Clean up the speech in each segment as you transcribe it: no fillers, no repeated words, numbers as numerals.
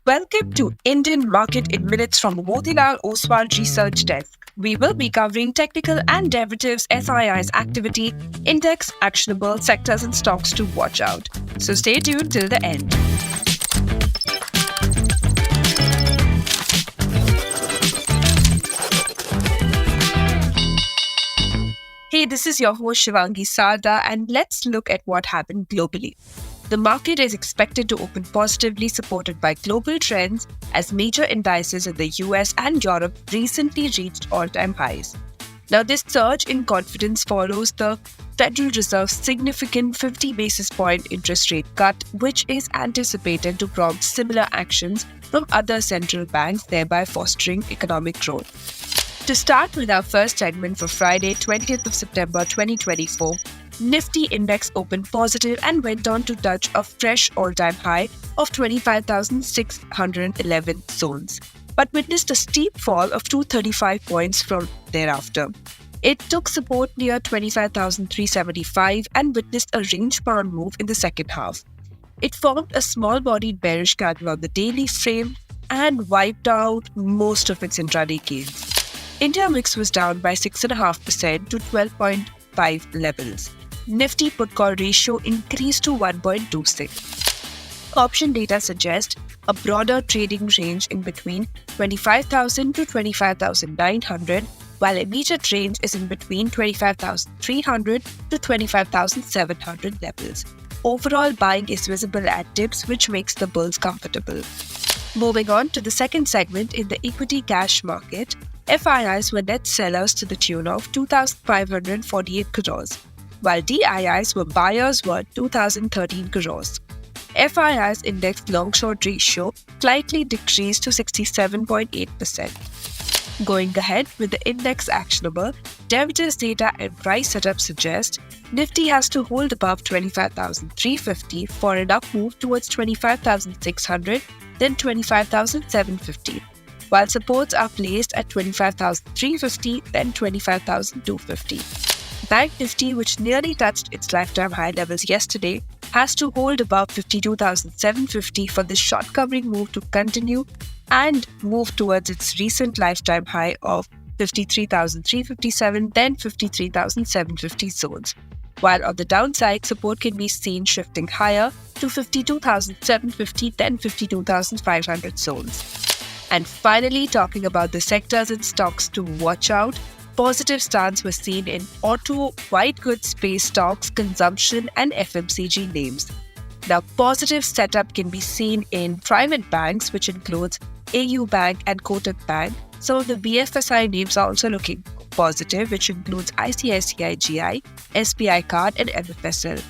Welcome to Indian Market in Minutes from Motilal Oswal Research Desk. We will be covering technical and derivatives SII's activity, index, actionable sectors and stocks to watch out. So stay tuned till the end. Hey, this is your host Shivangi Sarda, and let's look at what happened globally. The market is expected to open positively, supported by global trends as major indices in the US and Europe recently reached all-time highs. Now, this surge in confidence follows the Federal Reserve's significant 50 basis point interest rate cut, which is anticipated to prompt similar actions from other central banks, thereby fostering economic growth. To start with our first segment for Friday, 20th of September 2024, Nifty index opened positive and went on to touch a fresh all-time high of 25,611 zones, but witnessed a steep fall of 235 points from thereafter. It took support near 25,375 and witnessed a range-bound move in the second half. It formed a small-bodied bearish candle on the daily frame and wiped out most of its intraday gains. India Mix was down by 6.5% to 12.5 levels. Nifty put-call ratio increased to 1.26. Option data suggests a broader trading range in between 25,000 to 25,900, while immediate range is in between 25,300 to 25,700 levels. Overall buying is visible at dips, which makes the bulls comfortable. Moving on to the second segment in the equity cash market, FIIs were net sellers to the tune of 2,548 crores, while DIIs were buyers worth 2,013 crores. FIIs index long-short ratio slightly decreased to 67.8%. Going ahead with the index actionable, derivatives data and price setup suggest Nifty has to hold above 25,350 for an up move towards 25,600, then 25,750. While supports are placed at 25,350, then 25,250. Bank Nifty, which nearly touched its lifetime high levels yesterday, has to hold above 52,750 for this short covering move to continue and move towards its recent lifetime high of 53,357, then 53,750 zones. While on the downside, support can be seen shifting higher to 52,750, then 52,500 zones. And finally, talking about the sectors and stocks to watch out, positive stance was seen in auto, white goods space stocks, consumption, and FMCG names. Now, positive setup can be seen in private banks, which includes AU Bank and Kotak Bank. Some of the BFSI names are also looking positive, which includes ICICI GI, SBI Card, and MFSL.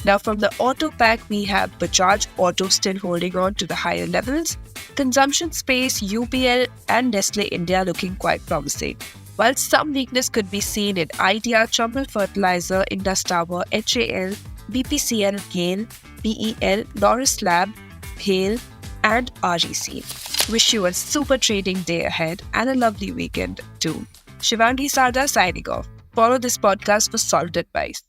Now, from the auto pack, we have Bajaj Auto still holding on to the higher levels. Consumption space, UPL and Nestle India looking quite promising. While some weakness could be seen in Idea, Chambal Fertilizer, Indus Tower, HAL, BPCL, GAIL, BEL, Norris Lab, HALE, and REC. Wish you a super trading day ahead and a lovely weekend too. Shivangi Sarda signing off. Follow this podcast for solid advice.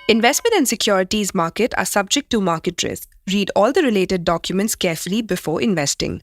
Investment and securities market are subject to market risk. Read all the related documents carefully before investing.